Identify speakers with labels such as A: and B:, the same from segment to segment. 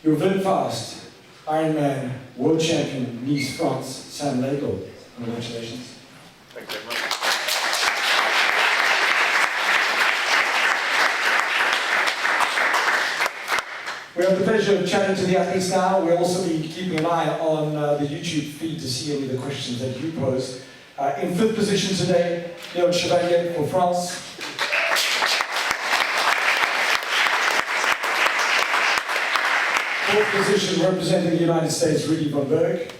A: Your VinFast Ironman World Champion, Nice, France, Sam Laidlow. Congratulations.
B: Thank you very much.
A: We have the pleasure of chatting to the athletes now. We'll also be keeping an eye on the YouTube feed to see any of the questions that you pose. In fifth position today, Chevalier for France. Fourth position representing the United States, Rudy von Berg.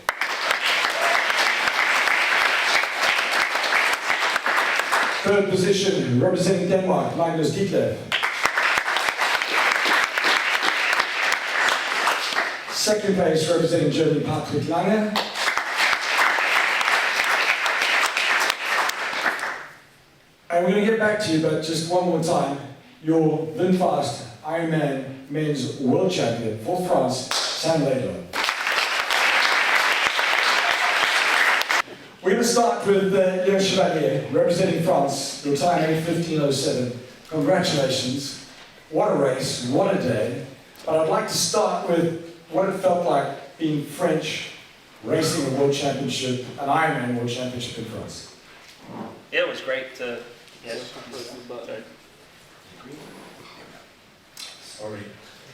A: Third position representing Denmark, Magnus Ditlev. Second place representing Germany, Patrick Lange. And we're going to get back to you, but just one more time, your VinFast Ironman Men's World Champion for France, Sam Laidlow. We're going to start with Chevalier, representing France, your time 8:15:07. Congratulations. What a race, what a day. But I'd like to start with what it felt like being French, racing a World Championship, an Ironman World Championship in France.
B: Yeah, it was great to. Yeah. Sorry.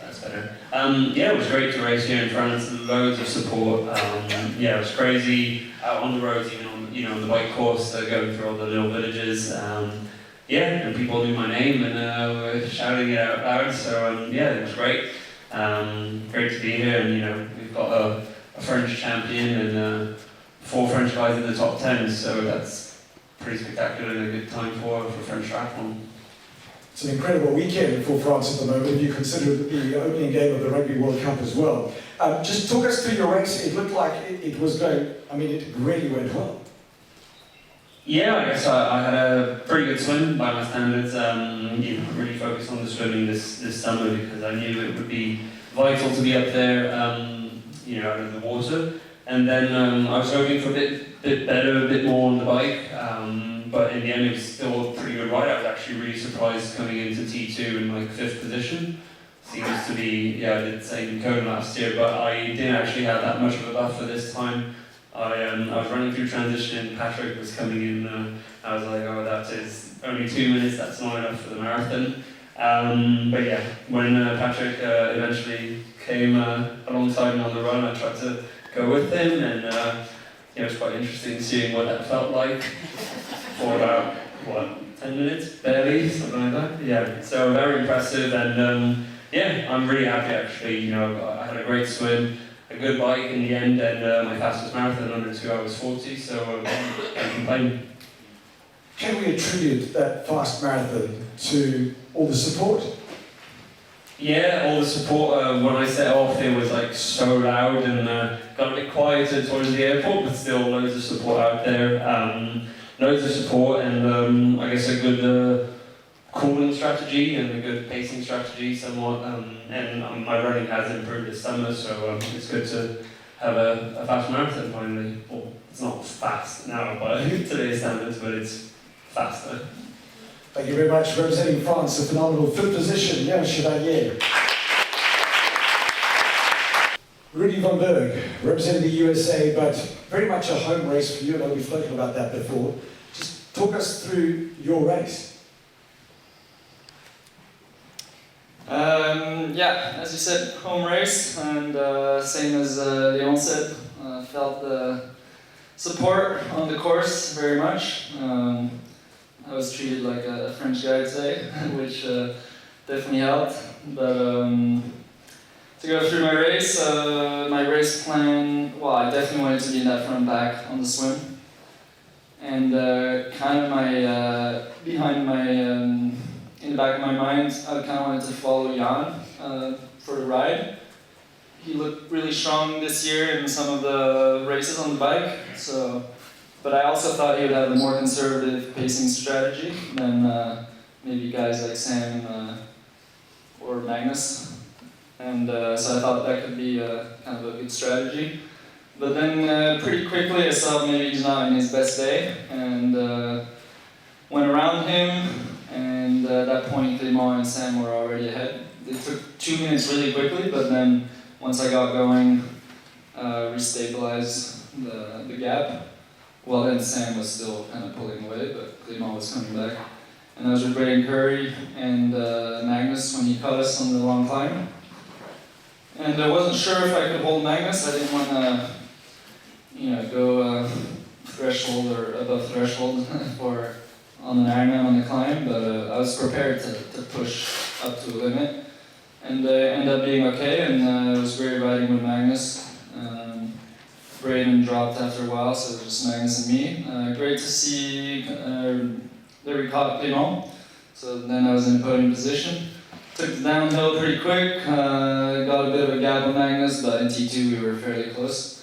B: That's better. Yeah, it was great to race here in France. Loads of support. Yeah, it was crazy out on the roads, even on the bike course, going through all the little villages. Yeah, and people knew my name and were shouting it out loud. So yeah, it was great. Great to be here, and we've got a French champion and 4 French guys in the top 10. So that's pretty spectacular and a good time for French triathlon.
A: It's an incredible weekend for France at the moment, if you consider the opening game of the Rugby World Cup as well. Just talk us through your race. It looked like it was going, it really went well.
B: Yeah, I guess I had a pretty good swim by my standards. Really focused on the swimming this summer because I knew it would be vital to be up there, out of the water. And then I was hoping for a bit better, a bit more on the bike. But in the end, it was still a pretty good ride. I was actually really surprised coming into T2 in 5th position. Seems to be, I did the same in Cone last year, but I didn't actually have that much of a buffer this time. I was running through transition, Patrick was coming in, I was like, oh, that is only 2 minutes, that's not enough for the marathon. But yeah, when Patrick eventually came alongside me on the run, I tried to go with him, and it was quite interesting seeing what that felt like for about, 10 minutes, barely, something like that. Yeah, so very impressive, and yeah, I'm really happy actually. I had a great swim, a good bike in the end, and my fastest marathon under 2 hours 40, so can't complain.
A: Can we attribute that fast marathon to all the support?
B: Yeah, all the support. When I set off, it was so loud and got a bit quieter towards the airport, but still loads of support out there. Loads of support and I guess a good cooling strategy and a good pacing strategy somewhat. And my running has improved this summer, so it's good to have a fast marathon finally. Well, it's not fast now by today's standards, but it's faster.
A: Thank you very much. Representing France, a phenomenal 5th position, Chevalier. Rudy von Berg, representing the USA, but very much a home race for you. I know we've spoken about that before. Just talk us through your race.
C: Yeah, as you said, home race, and same as Leon said, felt the support on the course very much. I was treated like a French guy today, which definitely helped. But to go through my race plan, I definitely wanted to be in that front pack on the swim. And kind of in the back of my mind, I kind of wanted to follow Jan for the ride. He looked really strong this year in some of the races on the bike, but I also thought he would have a more conservative pacing strategy than maybe guys like Sam or Magnus. And so I thought that could be kind of a good strategy. But then pretty quickly I saw maybe he's not in his best day, and went around him, and at that point Clément and Sam were already ahead. It took 2 minutes really quickly, but then once I got going, restabilized the gap. Well, then Sam was still kind of pulling away, but Clément was coming back. And I was with Braden Curry and Magnus when he caught us on the long climb. And I wasn't sure if I could hold Magnus. I didn't want to, go threshold or above threshold for on an Ironman on the climb, but I was prepared to push up to a limit. And ended up being okay, and it was great riding with Magnus. Braden dropped after a while, so it was just Magnus and me. Great to see that we caught Clément. So then I was in a podium position. Took the downhill pretty quick, got a bit of a gap on Magnus, but in T2 we were fairly close.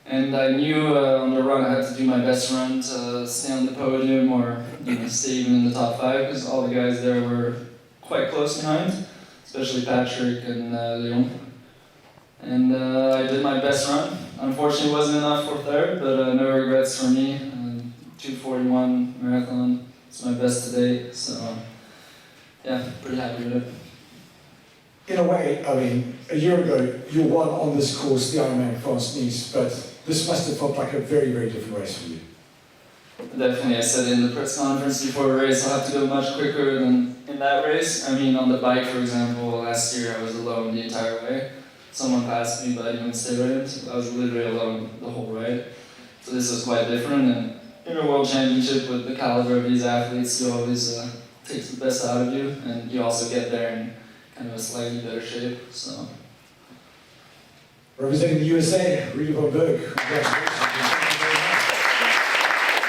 C: And I knew on the run I had to do my best run to stay on the podium or stay even in the top 5, because all the guys there were quite close behind, especially Patrick and Leon. And I did my best run. Unfortunately, it wasn't enough for third, but no regrets for me. 2:41 marathon, it's my best to date, so yeah, pretty happy with it.
A: In a way, I mean, a year ago, you won on this course, the Ironman France-Nice, but this must have felt like a very, very different race for you.
C: Definitely, I said in the press conference before the race, I'll have to go much quicker than in that race. I mean, on the bike, for example, last year I was alone the entire way. Someone passed me, but I didn't stay with him, so I was literally alone the whole ride. So this was quite different, and in a World Championship with the caliber of these athletes, you always takes the best out of you, and you also get there in kind of a slightly better shape, so.
A: Representing the USA, Rudy von Berg, congratulations.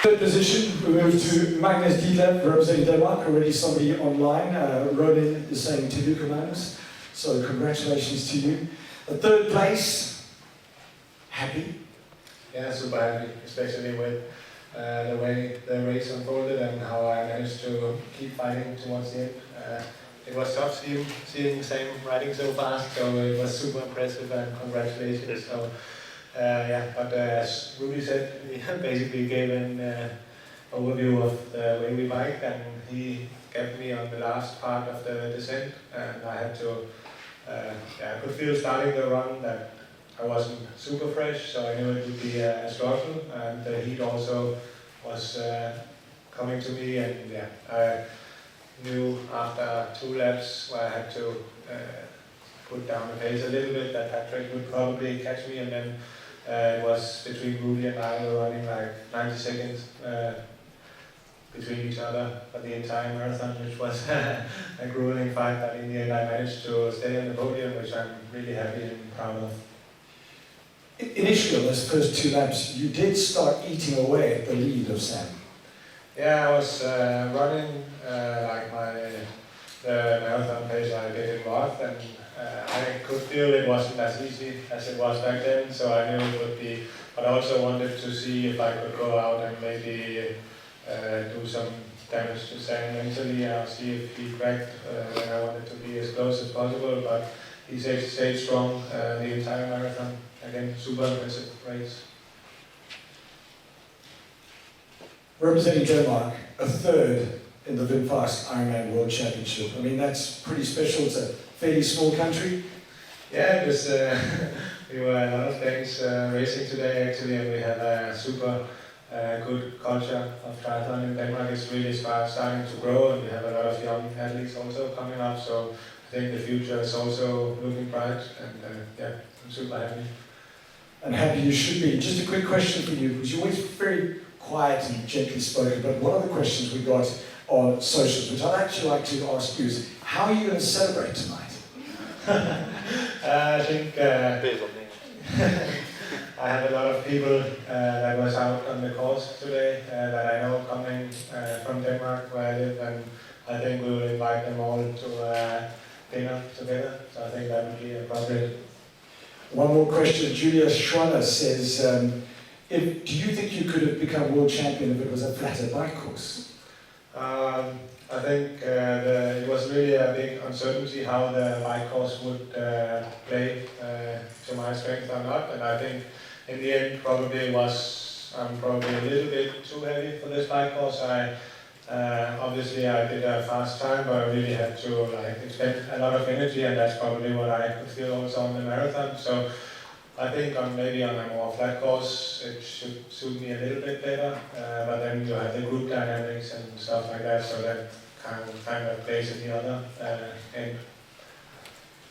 A: Third position, we move to Magnus Ditlev, representing Denmark. Already somebody online, Ronin is saying to Luca Magnus, so congratulations to you. Third place, happy?
D: Yeah, super happy, especially with the way the race unfolded and how I managed to keep fighting towards the end. It was tough seeing Sam riding so fast, so it was super impressive and congratulations. So but as Rudy said, he basically gave an overview of the way we bike, and he kept me on the last part of the descent, and I had to, I could feel starting the run that I wasn't super fresh, so I knew it would be a struggle, and the heat also was coming to me, and I knew after 2 laps where I had to put down the pace a little bit that Patrick would probably catch me, and then it was between Rudy and I were running like 90 seconds between each other for the entire marathon, which was a grueling fight, but in the end I managed to stay on the podium, which I'm really happy and proud of.
A: Initially, on those first 2 laps, you did start eating away at the lead of Sam.
D: Yeah, I was running like the marathon pace I did in Roth, and I could feel it wasn't as easy as it was back then, so I knew it would be, but I also wanted to see if I could go out and maybe do some damage to Sam mentally. I'll see if he cracked when I wanted to be as close as possible, but he stayed strong the entire marathon. Again, super impressive race.
A: Representing Denmark, a third in the VinFast Ironman World Championship. I mean, that's pretty special. It's a fairly small country.
D: Yeah, it was, we were a lot of things racing today actually, and we have a super good culture of triathlon in Denmark. It's really starting to grow, and we have a lot of young athletes also coming up, so I think the future is also looking bright, and I'm super happy.
A: And happy you should be. Just a quick question for you, because you're always very quiet and gently spoken, but one of the questions we got on socials, which I'd actually like to ask you, is how are you going to celebrate tonight?
D: I think I have a lot of people that was out on the course today that I know coming from Denmark where I live, and I think we will invite them all to dinner together, so I think that would be appropriate.
A: One more question. Julia Schreiner says, do you think you could have become world champion if it was a flatter bike course?
D: I think it was really a big uncertainty how the bike course would play to my strength or not, and I think in the end probably I'm probably a little bit too heavy for this bike course. I Obviously, I did a fast time, but I really had to expend a lot of energy, and that's probably what I could feel also on the marathon. So I think maybe on a more flat course, it should suit me a little bit better. But then you have the group dynamics and stuff like that, so that kind of plays in the other end.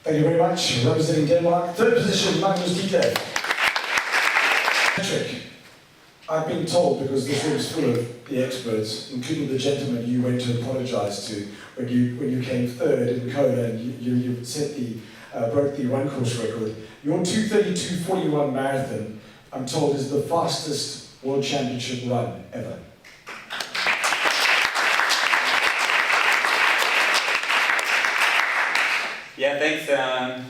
A: Thank you very much. Representing Denmark, third position, Magnus Ditlev. Patrick, I've been told, because this room is full of the experts, including the gentleman you went to apologise to when you came third in Kona and you set broke the run course record. Your 2:32.41 marathon, I'm told, is the fastest World Championship run ever.
E: Yeah, thanks.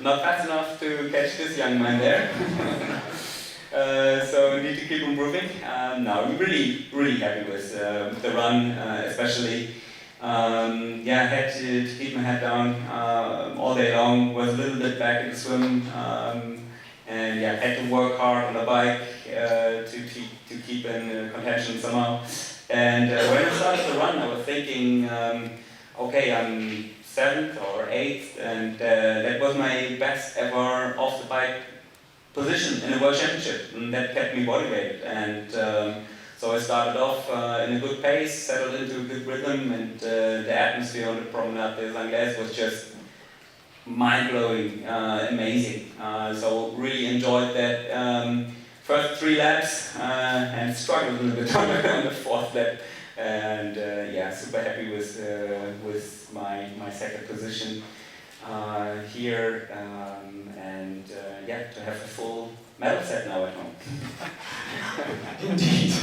E: Not fast enough to catch this young man there. So we need to keep improving. No, I'm really happy with the run, especially. Yeah, I had to keep my head down all day long. Was a little bit back in the swim, and yeah, had to work hard on the bike to keep in contention somehow. And when I started the run, I was thinking, okay, I'm 7th or 8th, and that was my best ever off the bike position in the World Championship, and that kept me motivated. And so I started off in a good pace, settled into a good rhythm, and the atmosphere on the Promenade des Anglais was just mind-blowing, amazing. So really enjoyed that first 3 laps and struggled a little bit on the 4th lap. And yeah, super happy with my second position here, and yeah, to have a full medal set now at home.
A: Indeed.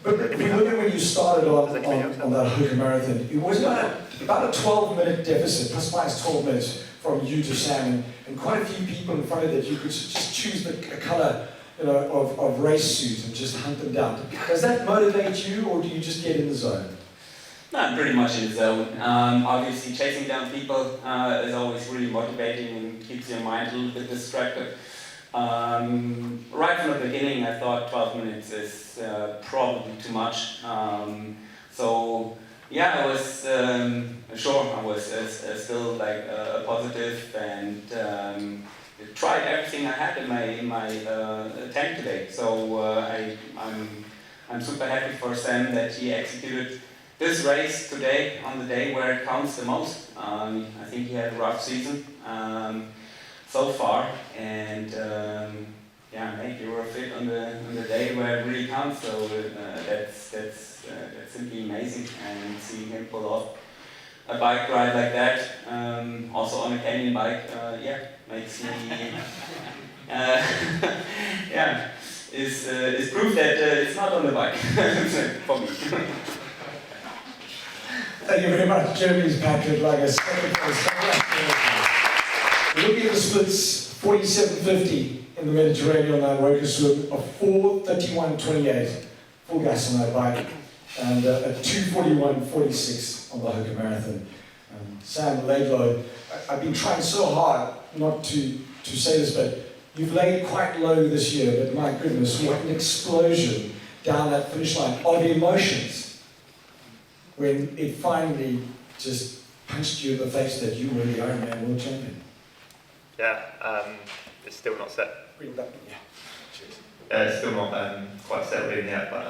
A: But if we look at when you started on that Hoka Marathon, it was about a 12-minute deficit, plus minus 12 minutes from you to Sam, and quite a few people in front of that you could just choose a colour, you know, of race suit and just hunt them down. Does that motivate you, or do you just get in the zone?
E: No, I'm pretty much in the zone. Obviously, chasing down people is always really motivating and keeps your mind a little bit distracted. Right from the beginning, I thought 12 minutes is probably too much. So yeah, I was sure I was still like positive, and tried everything I had in my tank today. So I'm super happy for Sam that he executed this race today on the day where it counts the most. I think he had a rough season so far, and yeah, mate, you were fit on the day where it really counts. So that's simply amazing, and seeing him pull off a bike ride like that, also on a canyon bike, yeah, makes me yeah, is proof that it's not on the bike for me.
A: Thank you very much. Germany's Patrick Lange, second place. We're looking at the splits, 47.50 in the Mediterranean on that Roka swim, a 4:31.28 full gas on that bike, and a 2:41.46 on the Hoka Marathon. Sam Laidlow, I've been trying so hard not to say this, but you've laid quite low this year, but my goodness, what an explosion down that finish line of emotions when it finally just punched you in the face that you were the Ironman World Champion.
F: Yeah, it's still not set.
A: Yeah.
F: It's still not quite settled in yet, but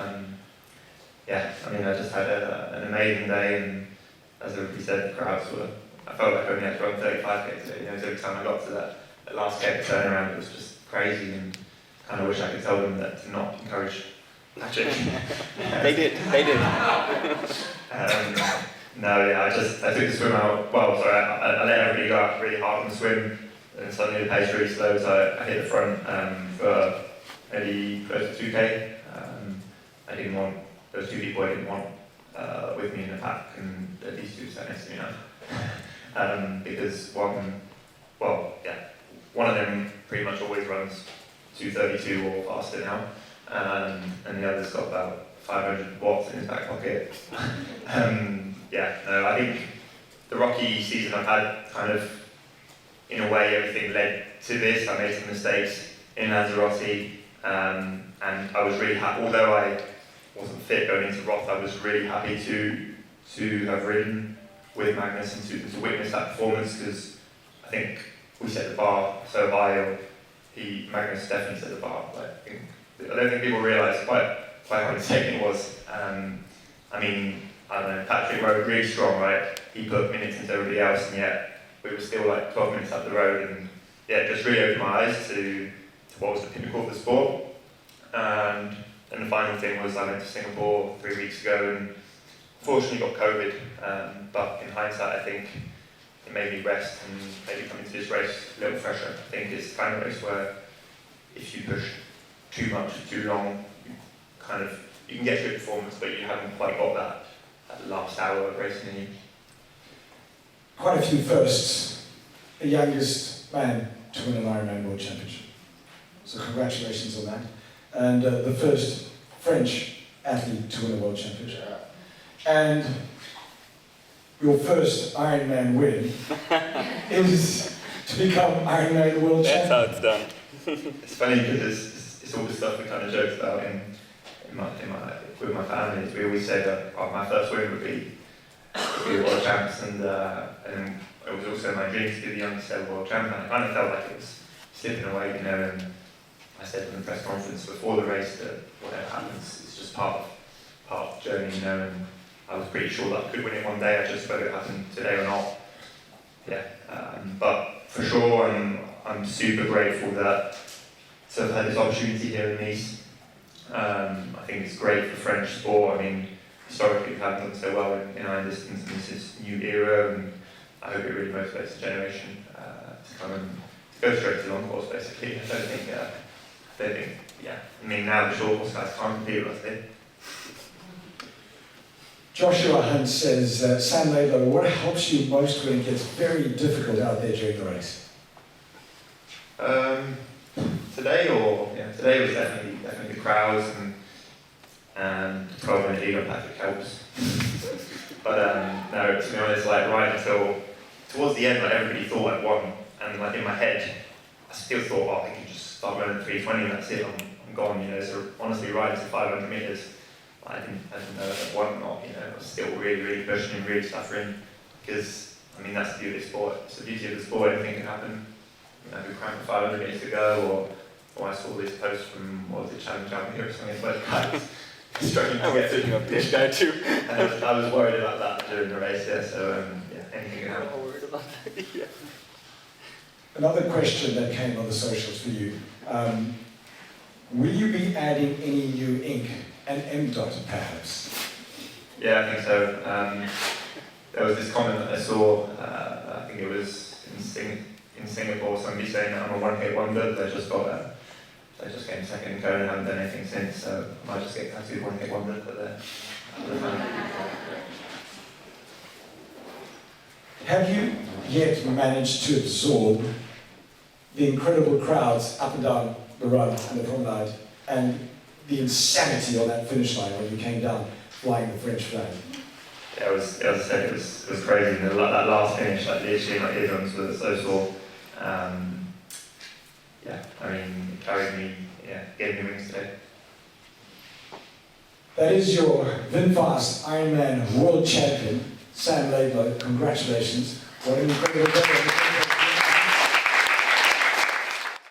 F: yeah, I mean, I just had an amazing day, and as everybody said, the crowds were, I felt like I only had to run 35k, so, you know, every time I got to that last K turnaround, it was just crazy, and kind of wish I could tell them that to not encourage Patrick.
G: They did.
F: No, yeah, I took the swim out, well, sorry, I let everybody go out really hard on the swim, and suddenly the pace really slow, so I hit the front for maybe close to 2k. I didn't want, there was 2 people I didn't want with me in the pack, and these 2 sat next to me now. Because one of them pretty much always runs 2:32 or faster now, and the other's got about 500 watts in his back pocket. Yeah, no, I think the rocky season I've had kind of, in a way, everything led to this. I made some mistakes in Lanzarote, and I was really happy, although I wasn't fit going into Roth, I was really happy to have ridden with Magnus and to witness that performance, because I think we set the bar so high, or Magnus definitely set the bar. Like, I don't think people realise quite how insane it was. I mean, I don't know, Patrick rode really strong, right? He put minutes into everybody else, and yet we were still like 12 minutes up the road, and yeah, it just really opened my eyes to what was the pinnacle of the sport. And the final thing was I went to Singapore 3 weeks ago and fortunately got COVID, but in hindsight I think it made me rest and maybe come into this race a little fresher. I think it's the kind of race where if you push too much for too long, you can get good performance, but you haven't quite got that last hour of racing in you.
A: Quite a few firsts. The youngest man to win an Ironman World Championship. So congratulations on that. And the first French athlete to win a World Championship. And your first Ironman win is to become Ironman World Champion.
E: That's how it's done.
F: It's funny because it's all the stuff we kind of joked about with my family. We always say that my first win would be World Champs, and it was also my dream to be the youngest ever World Champion. I kind of felt like it was slipping away, you know, and I said in the press conference before the race that whatever happens, it's just part of the journey, you know, and I was pretty sure that I could win it one day. I just whether it happened today or not. Yeah, but for sure, I'm super grateful to have had this opportunity here in Nice. I think it's great for French sport. I mean, historically we haven't done so well in iron distance, and this is a new era, and I hope it really motivates the generation to come and go straight to long course. Basically, I don't think, yeah. I mean, now the short course guys can't compete with us here.
A: Joshua Hunt says, Sam Laidlow, what helps you most when it gets very difficult out there during the race? Today was definitely the crowds, and 12-minute lead on Patrick helps. But no, to be honest, like right until towards the end, like everybody thought I'd won, and like in my head, I still thought, oh, I can just start running 3:20 and that's it, I'm gone, you know. So honestly, right into 500 meters, I didn't know if I'd won or not, you know. I was still really pushing and really suffering, because I mean that's the beauty of the sport. It's the beauty of the sport. Anything can happen. You know, we cramped 500 meters to go, or I saw this post from Challenge Out here or something, where the guy struggling to get through this guy too. And I was worried about that during the race, yeah. So yeah, anything can happen.
E: I'm worried about that. Yeah.
A: Another question that came on the socials for you. Will you be adding any new ink and M dot perhaps?
F: Yeah, I think so. There was this comment that I saw, I think it was in Singapore, somebody saying that I'm a 1K wonder. They just came second in Kona and haven't done anything since, so I might just get tattooed 1K wonder for the
A: Have you yet managed to absorb the incredible crowds up and down the run and the promenade, and the insanity on that finish line when you came down flying the French flag?
F: Yeah, as I said, it was crazy. That last finish, like literally my eardrums were so sore. Yeah, I mean, it carried me, gave me wings today.
A: That is your VinFast Ironman World Champion, Sam Laidlow. Congratulations. What an incredible day.